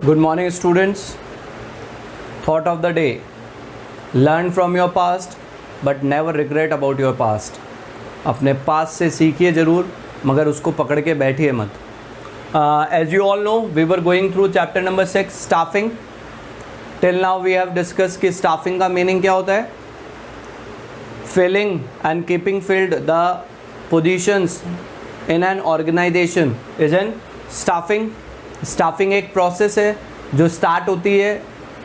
Good morning, students. Thought of the day: learn from your past, but never regret about your past. अपने past से सीखिए ज़रूर, मगर उसको पकड़ के बैठिए मत. As you all know, we were going through chapter number 6, staffing. Till now we have discussed कि staffing का meaning क्या होता है. Filling and keeping filled the positions in an organization is an staffing. Staffing एक process है जो start होती है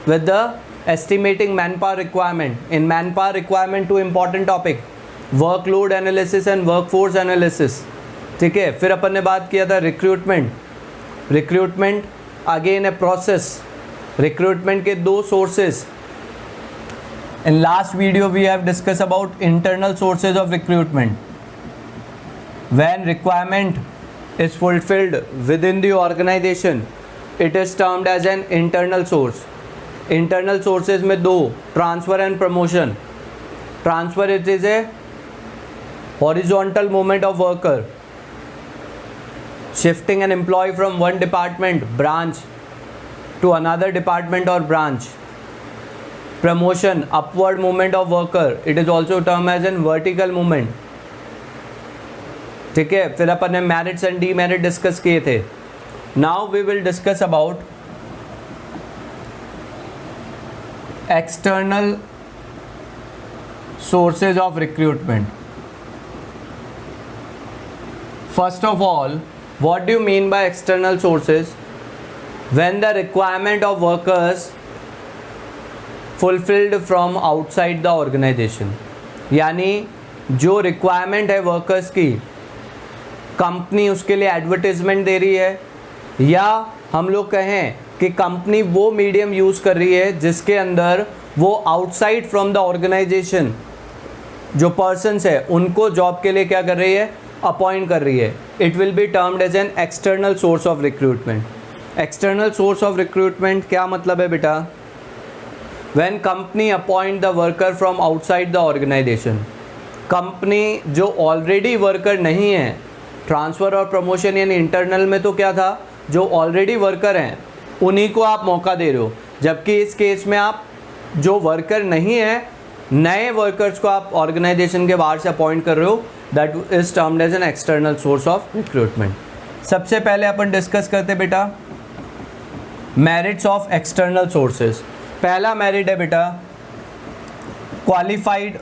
with the estimating man power requirement. In man power requirement two important topic workload analysis and workforce analysis. ठीक है, फिर अपन ने बात किया था recruitment. Recruitment again a process. Recruitment के दो sources. In last video we have discuss about internal sources of recruitment. When requirement is fulfilled within the organization, it is termed as an internal source. Internal sources में दो, transfer and promotion. Transfer, it is a horizontal movement of worker, shifting an employee from one department branch to another department or branch. Promotion, upward movement of worker, it is also termed as an vertical movement. ठीक है, फिर अपन ने merits and demerit discuss किए थे. Now we will discuss about external sources of recruitment. First of all, what do you mean by external sources? When the requirement of workers fulfilled from outside the organisation. यानी जो requirement है workers की, company उसके लिए advertisement दे रही है, या हम लोग कहें कि कंपनी वो मीडियम यूज़ कर रही है जिसके अंदर वो आउटसाइड फ्रॉम द ऑर्गेनाइजेशन जो पर्सन्स है उनको जॉब के लिए क्या कर रही है, अपॉइंट कर रही है. It will be termed as an external source of recruitment. External source of recruitment क्या मतलब है बेटा? When company appoint the worker from outside the organisation. Company जो ऑलरेडी वर्कर नहीं है, ट्रांसफ़र और प्रमोशन यानी इंटरनल में तो क्या था, जो ऑलरेडी वर्कर हैं उन्हीं को आप मौका दे रहे हो, जबकि इस केस में आप जो वर्कर नहीं है, नए वर्कर्स को आप ऑर्गेनाइजेशन के बाहर से अपॉइंट कर रहे हो. That is termed as an external source of recruitment. सबसे पहले अपन डिस्कस करते बेटा मेरिट्स ऑफ एक्सटर्नल सोर्सेज. पहला मेरिट है बेटा क्वालिफाइड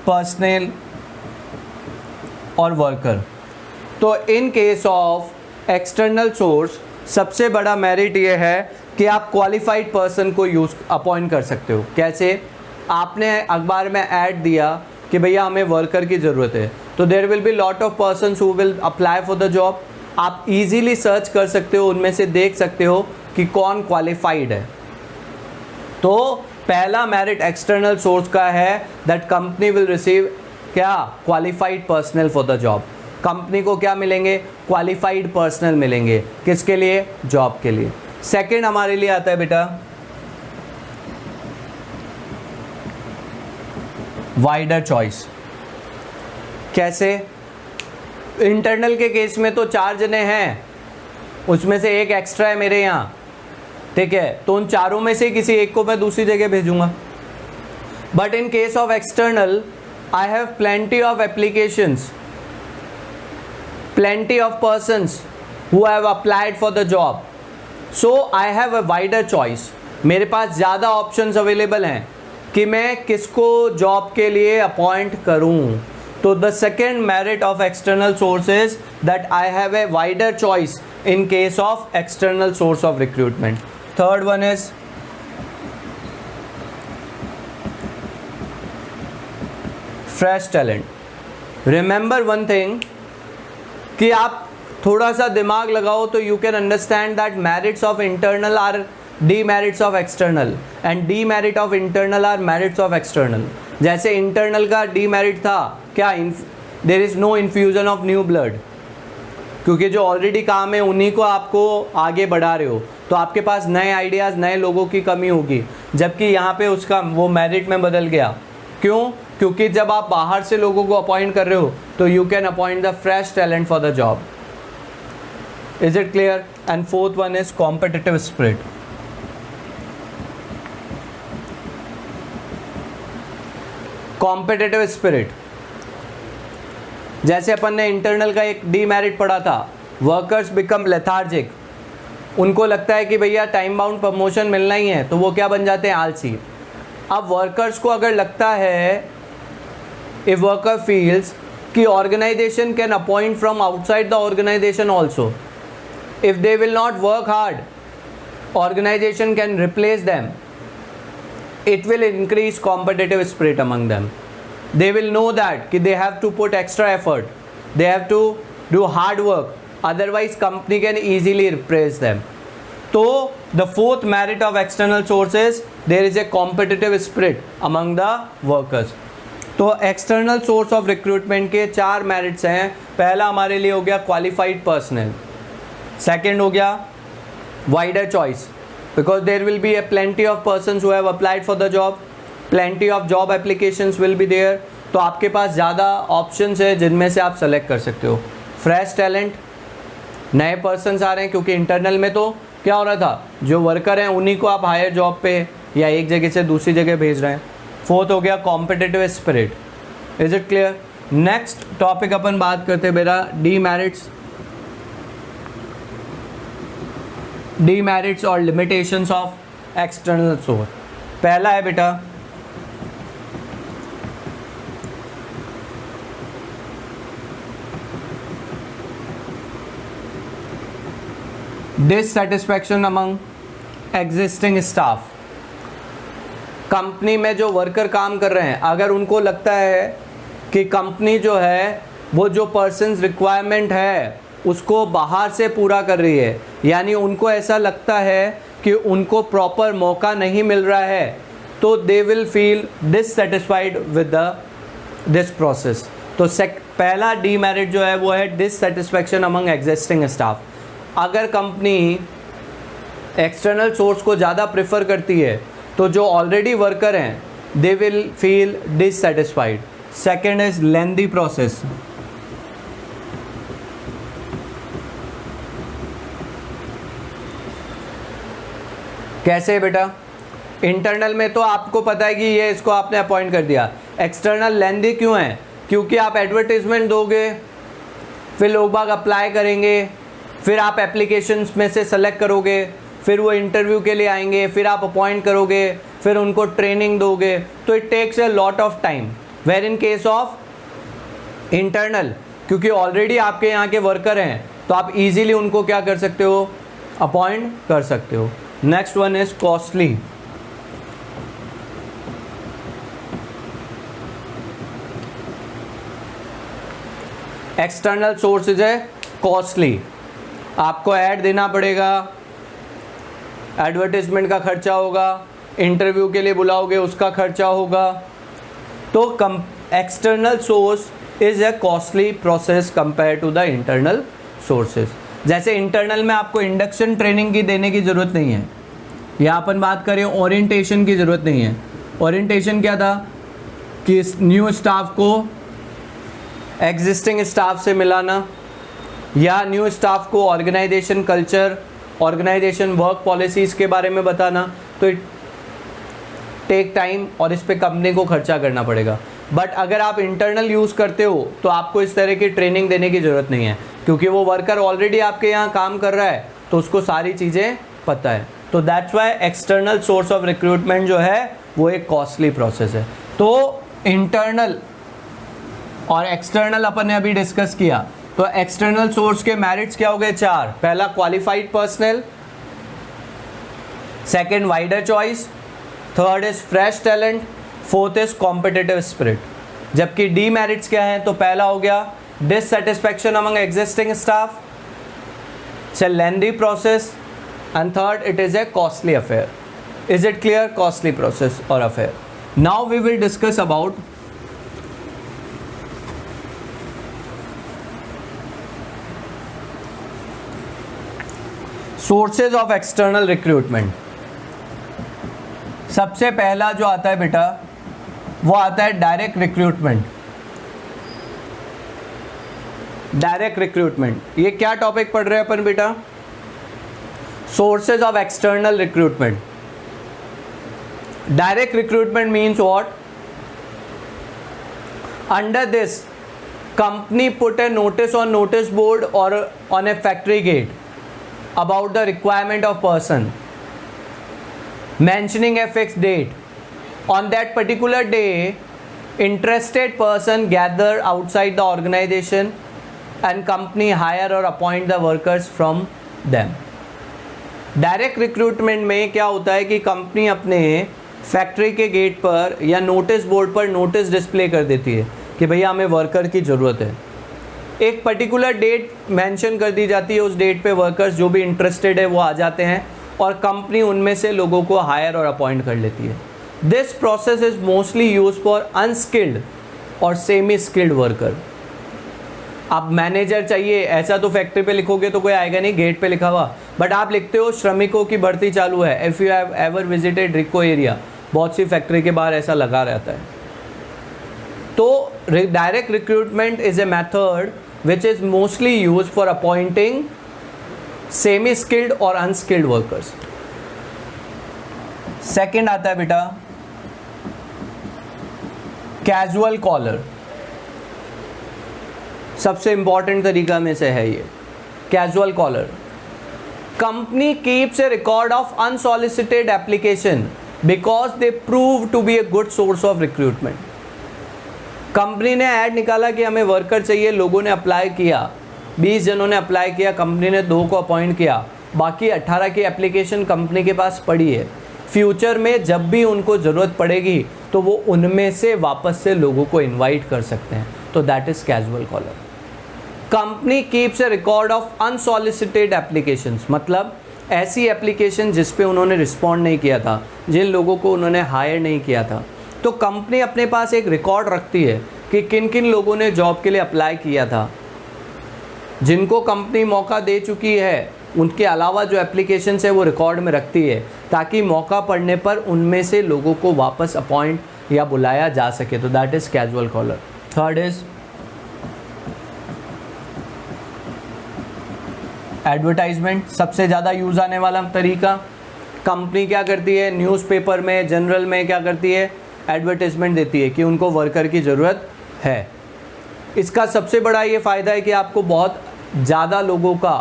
पर्सनल और वर्कर. तो in case of external source सबसे बड़ा मेरिट ये है कि आप क्वालिफाइड पर्सन को अपॉइंट कर सकते हो. कैसे? आपने अखबार में ऐड दिया कि भैया हमें वर्कर की ज़रूरत है, तो there will be lot of persons who will apply for the job. आप इजीली सर्च कर सकते हो, उनमें से देख सकते हो कि कौन क्वालिफाइड है. तो पहला मेरिट एक्सटर्नल सोर्स का है दैट कंपनी विल रिसीव क्या, qualified personal for the job. Company को क्या मिलेंगे, क्वालिफाइड पर्सनल मिलेंगे. किसके लिए? जॉब के लिए. सेकंड हमारे लिए आता है बेटा वाइडर चॉइस. कैसे? इंटरनल के केस में तो 4 जने हैं, उसमें से एक एक्स्ट्रा है मेरे यहाँ. ठीक है, तो उन चारों में से किसी एक को मैं दूसरी जगह भेजूंगा. But in case of external I have plenty of applications, plenty of persons who have applied for the job, so I have a wider choice. मेरे पास ज़्यादा ऑप्शंस अवेलेबल हैं कि मैं किसको जॉब के लिए अपॉइंट करूं. तो the second merit of external source is that I have a wider choice in case of external source of recruitment. Third one is fresh talent. Remember one thing कि आप थोड़ा सा दिमाग लगाओ तो you can understand that merits of internal are demerits of external and demerit of internal are merits of external. जैसे internal का demerit था क्या, there is no infusion of new blood, क्योंकि जो ऑलरेडी काम है उन्हीं को आपको आगे बढ़ा रहे हो, तो आपके पास नए आइडियाज़, नए लोगों की कमी होगी. जबकि यहाँ पे उसका वो मेरिट में बदल गया. क्यों? क्योंकि जब आप बाहर से लोगों को अपॉइंट कर रहे हो तो you can appoint the fresh talent for the job. Is it clear? And fourth one is competitive spirit. Competitive spirit, जैसे अपन ने इंटरनल का एक डीमेरिट पढ़ा था, वर्कर्स बिकम लेथार्जिक, उनको लगता है कि भैया टाइम बाउंड प्रमोशन मिलना ही है, तो वो क्या बन जाते हैं, आलसी। अब वर्कर्स को अगर लगता है, इफ वर्कर फील्स कि organisation can appoint from outside the organisation also, if they will not work hard, organisation can replace them, it will increase competitive spirit among them. They will know that कि they have to put extra effort, they have to do hard work, otherwise company can easily replace them. So the fourth merit of external sources, there is a competitive spirit among the workers. तो external source of recruitment के 4 merits हैं। पहला हमारे लिए हो गया qualified personnel, second हो गया wider choice, because there will be a plenty of persons who have applied for the job, plenty of job applications will be there, तो आपके पास ज़्यादा options है जिनमें से आप select कर सकते हो। fresh talent, नए persons आ रहे हैं, क्योंकि internal में तो क्या हो रहा था, जो worker हैं उन्हीं को आप higher job पे या एक जगह से दूसरी जगह भेज रहे हैं। fourth हो गया competitive spirit, is it clear? next topic अपन बात करते हैं बेटा डीमेरिट्स और लिमिटेशंस ऑफ एक्सटर्नल सोर्स। पहला है बेटा dissatisfaction among existing staff. Company में जो वर्कर काम कर रहे हैं, अगर उनको लगता है कि कंपनी जो है वो जो पर्सन्स रिक्वायरमेंट है उसको बाहर से पूरा कर रही है, यानी उनको ऐसा लगता है कि उनको प्रॉपर मौका नहीं मिल रहा है, तो they will feel dissatisfied with this process. तो पहला डीमेरिट जो है वो है डिससेटिस्फैक्शन अमंग एग्जिस्टिंग स्टाफ। अगर कंपनी एक्सटर्नल सोर्स को ज़्यादा प्रेफर करती है तो जो ऑलरेडी वर्कर हैं they will feel dissatisfied. Second is lengthy process. कैसे बेटा, इंटरनल में तो आपको पता है कि ये इसको आपने अपॉइंट कर दिया, एक्सटर्नल लेंदी क्यों है, क्योंकि आप एडवर्टीजमेंट दोगे, फिर लोग बाग अप्लाई करेंगे, फिर आप एप्लीकेशंस में से सेलेक्ट करोगे, फिर वो इंटरव्यू के लिए आएंगे, फिर आप अपॉइंट करोगे, फिर उनको ट्रेनिंग दोगे, तो it takes a lot of time. Where in case of internal, क्योंकि ऑलरेडी आपके यहाँ के वर्कर हैं तो आप इजीली उनको क्या कर सकते हो, अपॉइंट कर सकते हो। Next one is costly. External sources है कॉस्टली, आपको ऐड देना पड़ेगा, एडवर्टीजमेंट का खर्चा होगा, इंटरव्यू के लिए बुलाओगे उसका खर्चा होगा, तो external source is a costly process compare to the internal sources. जैसे इंटरनल में आपको इंडक्शन ट्रेनिंग की देने की ज़रूरत नहीं है, या अपन बात करें ओरिएंटेशन की ज़रूरत नहीं है। ओरिएंटेशन क्या था कि न्यू स्टाफ को एग्जिस्टिंग स्टाफ से मिलाना, या न्यू स्टाफ को organisation culture, organisation work policies के बारे में बताना, तो इट टेक टाइम और इस पे कंपनी को खर्चा करना पड़ेगा। बट अगर आप इंटरनल यूज़ करते हो तो आपको इस तरह की ट्रेनिंग देने की ज़रूरत नहीं है, क्योंकि वो वर्कर ऑलरेडी आपके यहाँ काम कर रहा है तो उसको सारी चीज़ें पता है। तो that's why external source of recruitment जो है वो एक कॉस्टली प्रोसेस है। तो इंटरनल और एक्सटर्नल अपन ने अभी डिस्कस किया, तो एक्सटर्नल सोर्स के मेरिट्स क्या हो गए, 4। पहला qualified personnel, second wider choice, third is fresh talent, fourth is competitive spirit. जबकि डी मेरिट्स क्या हैं, तो पहला हो गया dissatisfaction among existing staff, it's a lengthy process, and third it is a costly affair. Is it clear? Costly process और affair. Now we will discuss about sources of external recruitment. सबसे पहला जो आता है बेटा वो आता है डायरेक्ट रिक्रूटमेंट। डायरेक्ट रिक्रूटमेंट, ये क्या टॉपिक पढ़ रहे हैं अपन बेटा? Sources of external recruitment.. Direct recruitment means what? Direct recruitment means कि कंपनी जो है वो आपको ऑलरेडी वर्कर को प्रेफर कर रही है, तो वो वर्कर को लगता है कि Under this, company put a notice on notice board or on a factory gate about the requirement of person, mentioning a fixed date. On that particular day, interested person gather outside the organization and company hire or appoint the workers from them. Direct recruitment में क्या होता है कि company अपने factory के gate पर या notice board पर नोटिस डिस्प्ले कर देती है कि भैया हमें वर्कर की ज़रूरत है। एक पर्टिकुलर डेट मेंशन कर दी जाती है, उस डेट पे वर्कर्स जो भी इंटरेस्टेड है वो आ जाते हैं और कंपनी उनमें से लोगों को हायर और अपॉइंट कर लेती है। This process is mostly use for unskilled और सेमी स्किल्ड वर्कर। आप मैनेजर चाहिए, ऐसा तो फैक्ट्री पे लिखोगे तो कोई आएगा नहीं, गेट पे लिखा हुआ, बट आप लिखते हो श्रमिकों की भर्ती चालू है। If you have ever visited RIICO area, बहुत सी फैक्ट्री के बाहर ऐसा लगा रहता है। तो direct recruitment is a method which is mostly use for appointing semi skilled और अनस्किल्ड वर्कर्स। सेकेंड आता है बेटा कैजुअल कॉलर। सबसे इंपॉर्टेंट तरीका में से है ये casual caller. Company keeps a record of unsolicited application because they prove to be a good source of recruitment. Company ने ऐड निकाला कि हमें वर्कर चाहिए, लोगों ने अप्लाई किया, 20 जनों ने अप्लाई किया, कंपनी ने 2 को अपॉइंट किया, बाकी 18 की एप्लीकेशन कंपनी के पास पड़ी है। फ्यूचर में जब भी उनको ज़रूरत पड़ेगी तो वो उनमें से वापस से लोगों को इनवाइट कर सकते हैं। तो that is casual caller. Company keeps a record of unsolicited applications, मतलब ऐसी एप्लीकेशन जिस पे उन्होंने रिस्पॉन्ड नहीं किया था, जिन लोगों को उन्होंने हायर नहीं किया था। तो कंपनी अपने पास एक रिकॉर्ड रखती है कि किन किन लोगों ने जॉब के लिए अप्लाई किया था, जिनको कंपनी मौका दे चुकी है, उनके अलावा जो एप्लीकेशंस है वो रिकॉर्ड में रखती है ताकि मौका पड़ने पर उनमें से लोगों को वापस अपॉइंट या बुलाया जा सके। तो that is casual caller. Third is advertisement. सबसे ज़्यादा यूज़ आने वाला तरीका। कंपनी क्या करती है, न्यूज़पेपर में, जनरल में क्या करती है, एडवर्टाइजमेंट देती है कि उनको वर्कर की ज़रूरत है। इसका सबसे बड़ा ये फ़ायदा है कि आपको बहुत ज़्यादा लोगों का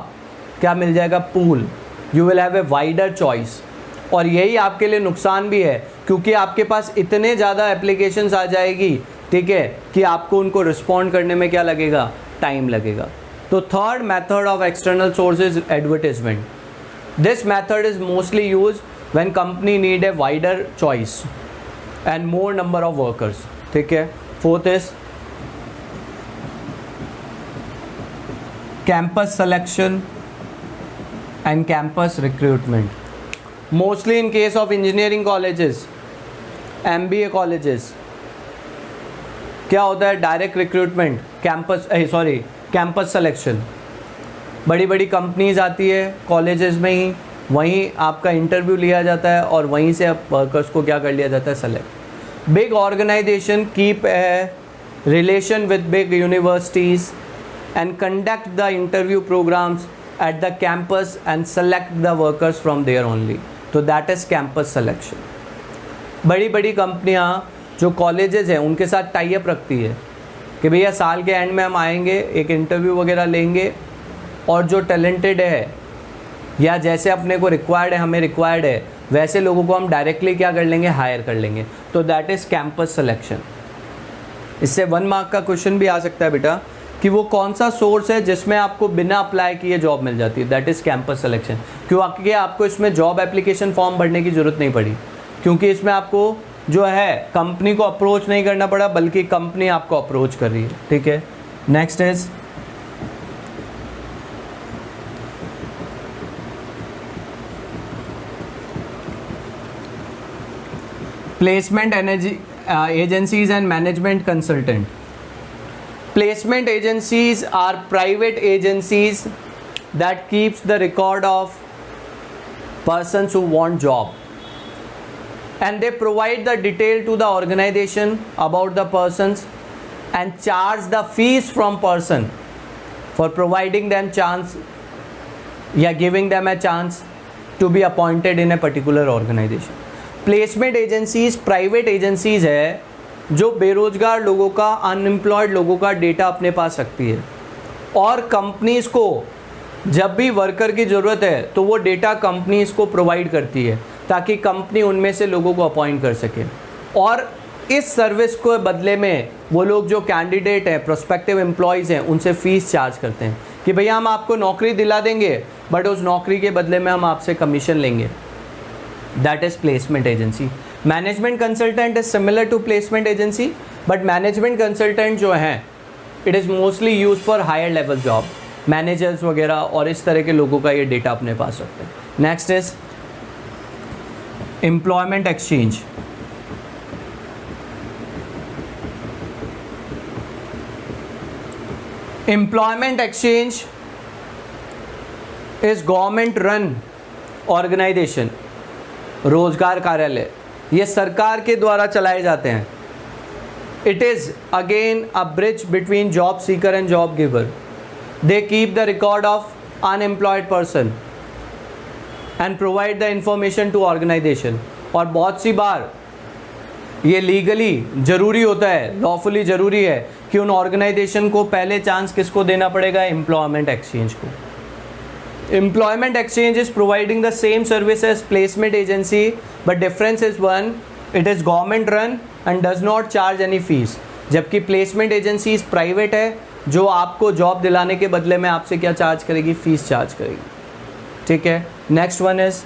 क्या मिल जाएगा, pool. You will have a wider choice. और यही आपके लिए नुकसान भी है क्योंकि आपके पास इतने ज़्यादा एप्लीकेशंस आ जाएगी, ठीक है, कि आपको उनको रिस्पॉन्ड करने में क्या लगेगा, टाइम लगेगा। तो third method of external source is advertisement. This method is mostly use when company need a wider choice and more number of workers, ठीक है। Fourth is campus selection and campus recruitment. Mostly in case of engineering colleges, MBA colleges, क्या होता है, direct recruitment, campus selection. बड़ी बड़ी companies आती है colleges में ही, वहीं आपका इंटरव्यू लिया जाता है और वहीं से आप वर्कर्स को क्या कर लिया जाता है, select. Big organisation keep a relation with big universities and conduct the interview programs at the campus and select the workers from there only. तो that is campus selection. बड़ी बड़ी कंपनियां जो कॉलेजेस हैं उनके साथ टाई अप रखती है कि भैया साल के एंड में हम आएंगे, एक इंटरव्यू वगैरह लेंगे और जो टैलेंटेड है या जैसे अपने को रिक्वायर्ड है, हमें रिक्वायर्ड है, वैसे लोगों को हम डायरेक्टली क्या कर लेंगे, हायर कर लेंगे। तो दैट इज़ कैंपस सिलेक्शन। इससे 1 मार्क का क्वेश्चन भी आ सकता है बेटा कि वो कौन सा सोर्स है जिसमें आपको बिना अप्लाई किए जॉब मिल जाती है। That is campus selection. क्योंकि आपको इसमें जॉब एप्लीकेशन फॉर्म भरने की ज़रूरत नहीं पड़ी, क्योंकि इसमें आपको जो है कंपनी को अप्रोच नहीं करना पड़ा, बल्कि कंपनी आपको अप्रोच कर रही है, ठीक है। Next is placement agencies and management consultant. Placement agencies are private agencies that keeps the record of persons who want job, and they provide the detail to the organization about the persons and charge the fees from person for providing them chance या giving them a chance to be appointed in a particular organization. Placement agencies private agencies है जो बेरोजगार लोगों का, unemployed लोगों का data अपने पास रखती है, और कंपनीज़ को जब भी वर्कर की ज़रूरत है तो वो डेटा कंपनीज़ को प्रोवाइड करती है ताकि कंपनी उनमें से लोगों को अपॉइंट कर सके। और इस सर्विस को बदले में वो लोग जो कैंडिडेट हैं, प्रोस्पेक्टिव एम्प्लॉयज़ हैं, उनसे फ़ीस चार्ज करते हैं कि भैया हम आपको नौकरी दिला देंगे बट उस नौकरी के बदले में हम आपसे कमीशन लेंगे। That is placement agency. Management consultant is similar to placement agency, but management consultant जो हैं it is mostly use for higher level job, managers वगैरह और इस तरह के लोगों का ये डेटा अपने पास रखते हैं। Next is employment exchange. Employment exchange is government run organisation. रोजगार कार्यालय ये सरकार के द्वारा चलाए जाते हैं। It is again a bridge between job seeker and job giver. They keep the record of unemployed person and provide the information to organisation. और बहुत सी बार ये लीगली ज़रूरी होता है, लॉफुली ज़रूरी है कि उन ऑर्गेनाइजेशन को पहले चांस किसको देना पड़ेगा, एम्प्लॉयमेंट एक्सचेंज को। Employment exchange is providing the same service as placement agency, but difference is one, it is government run and does not charge any fees. जबकि placement agency प्राइवेट है, जो आपको जॉब दिलाने के बदले में आपसे क्या चार्ज करेगी, फीस चार्ज करेगी। ठीक है, next one is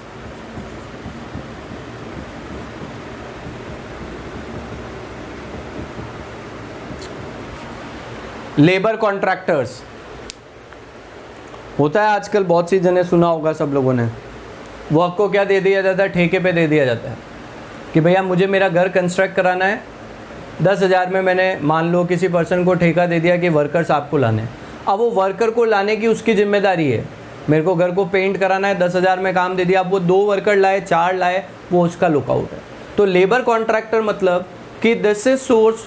labour contractors. होता है आजकल, बहुत सी जने सुना होगा सब लोगों ने, वर्क को क्या दे दिया जाता है, ठेके पे दे दिया जाता है कि भैया मुझे मेरा घर कंस्ट्रक्ट कराना है, 10,000 में मैंने मान लो किसी पर्सन को ठेका दे दिया कि वर्कर्स आपको लाने हैं। अब वो वर्कर को लाने की उसकी जिम्मेदारी है, मेरे को घर को पेंट कराना है, 10,000 में काम दे दिया, अब वो 2 वर्कर लाए, 4 लाए, वो उसका लुकआउट है। तो लेबर कॉन्ट्रैक्टर मतलब कि this is source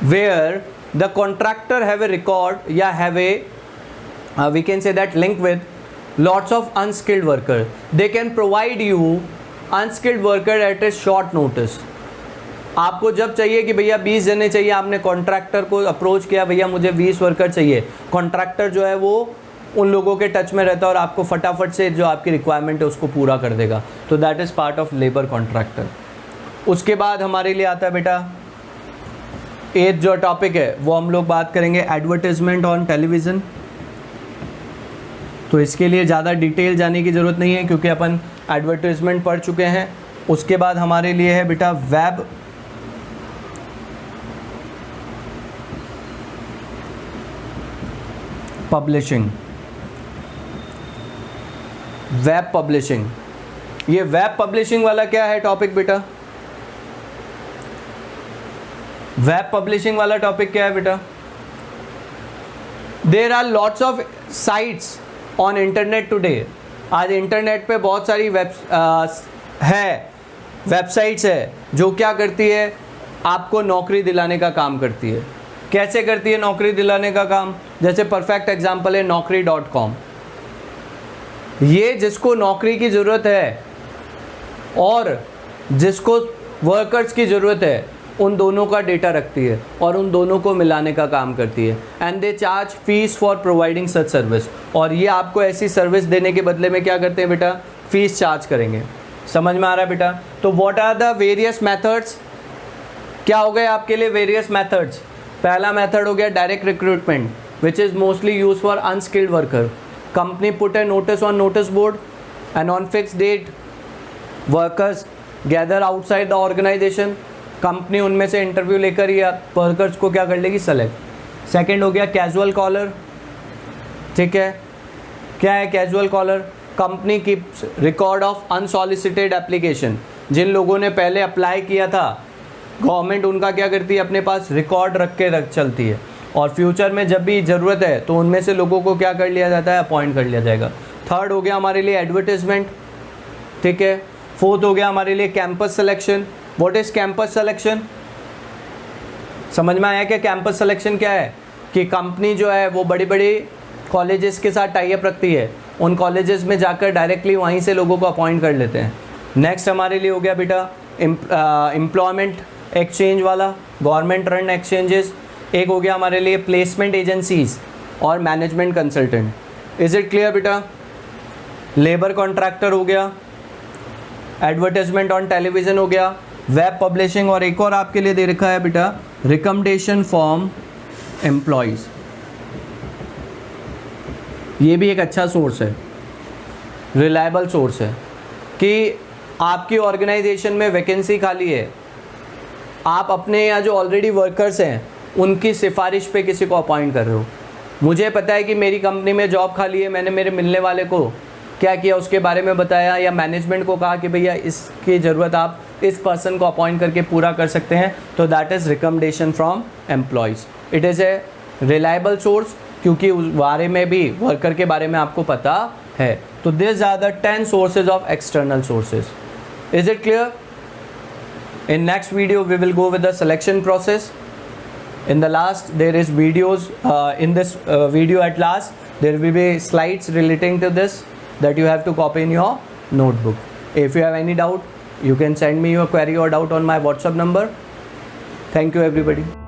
where the contractor have a record या have a we can say that link with lots of unskilled worker. They can provide you unskilled worker at a short notice. आपको जब चाहिए कि भैया 20 जने चाहिए, आपने contractor को अप्रोच किया, भैया मुझे 20 वर्कर चाहिए, कॉन्ट्रैक्टर जो है वो उन लोगों के टच में रहता है और आपको फटाफट से जो आपकी रिक्वायरमेंट है उसको पूरा कर देगा। तो that is part of labour contractor. उसके बाद हमारे लिए आता है बेटा 8th जो टॉपिक है वो हम लोग बात करेंगे एडवर्टाइजमेंट ऑन टेलीविज़न। तो इसके लिए ज़्यादा डिटेल जाने की ज़रूरत नहीं है क्योंकि अपन एडवर्टाइजमेंट पढ़ चुके हैं। उसके बाद हमारे लिए है बेटा वेब पब्लिशिंग। वेब पब्लिशिंग, ये वेब पब्लिशिंग वाला क्या है टॉपिक बेटा, वेब पब्लिशिंग वाला टॉपिक क्या है बेटा, there are lots of sites on internet today. आज इंटरनेट पे बहुत सारी वेबसाइट्स है जो क्या करती है, आपको नौकरी दिलाने का काम करती है। कैसे करती है नौकरी दिलाने का काम, जैसे परफेक्ट एग्जांपल है naukri.com। ये जिसको नौकरी की ज़रूरत है और जिसको वर्कर्स की ज़रूरत है उन दोनों का डेटा रखती है और उन दोनों को मिलाने का काम करती है। And they charge fees for providing such service. और ये आपको ऐसी सर्विस देने के बदले में क्या करते हैं बेटा, फीस चार्ज करेंगे। समझ में आ रहा है बेटा। तो what are the various methods, क्या हो गए आपके लिए वेरियस मेथड्स। पहला मेथड हो गया direct recruitment which is mostly use for unskilled worker. Company put a notice on notice board and on fix date workers gather outside the organisation. Company उनमें से इंटरव्यू लेकर या वर्कर्स को क्या कर लेगी, सेलेक्ट। सेकंड हो गया कैजुअल कॉलर। ठीक है, क्या है casual caller, company keeps record of unsolicited application. जिन लोगों ने पहले अप्लाई किया था गवर्नमेंट उनका क्या करती है, अपने पास रिकॉर्ड रख के चलती है और फ्यूचर में जब भी ज़रूरत है तो उनमें से लोगों को क्या कर लिया जाता है, अपॉइंट कर लिया जाएगा। थर्ड हो गया हमारे लिए एडवर्टीजमेंट। ठीक है, फोर्थ हो गया हमारे लिए campus selection. What is campus selection, समझ में आया क्या कैंपस सिलेक्शन क्या है, कि कंपनी जो है वो बड़ी बड़ी कॉलेजेस के साथ टाई अप रखती है, उन कॉलेजेस में जाकर डायरेक्टली वहीं से लोगों को अपॉइंट कर लेते हैं। नेक्स्ट हमारे लिए हो गया बेटा एम्प्लॉयमेंट एक्सचेंज वाला, गवर्नमेंट रन एक्सचेंजेस। एक हो गया हमारे लिए प्लेसमेंट एजेंसीज और management consultant. Is it clear बेटा? लेबर कॉन्ट्रैक्टर हो गया, एडवर्टाइजमेंट ऑन टेलीविज़न हो गया, वेब पब्लिशिंग, और एक और आपके लिए दे रखा है बेटा रिकमेंडेशन फॉर्म एम्प्लॉयज़। ये भी एक अच्छा सोर्स है, रिलायबल सोर्स है कि आपकी ऑर्गेनाइजेशन में वैकेंसी खाली है, आप अपने यहाँ जो ऑलरेडी वर्कर्स हैं उनकी सिफारिश पे किसी को अपॉइंट कर रहे हो। मुझे पता है कि मेरी कंपनी में जॉब खाली है, मैंने मेरे मिलने वाले को क्या किया उसके बारे में बताया, या मैनेजमेंट को कहा कि भैया इसकी ज़रूरत आप इस पर्सन को अपॉइंट करके पूरा कर सकते हैं, तो that is recommendation from employees. It is a reliable source क्योंकि उस बारे में भी, वर्कर के बारे में आपको पता है। तो this are the 10 sources of external sources. Is it clear? In next video we will go with the selection process. In the last there is videos, in this video at last there will be slides relating to this that you have to copy in your notebook. If you have any doubt you can send me your query or doubt on my WhatsApp number. Thank you everybody.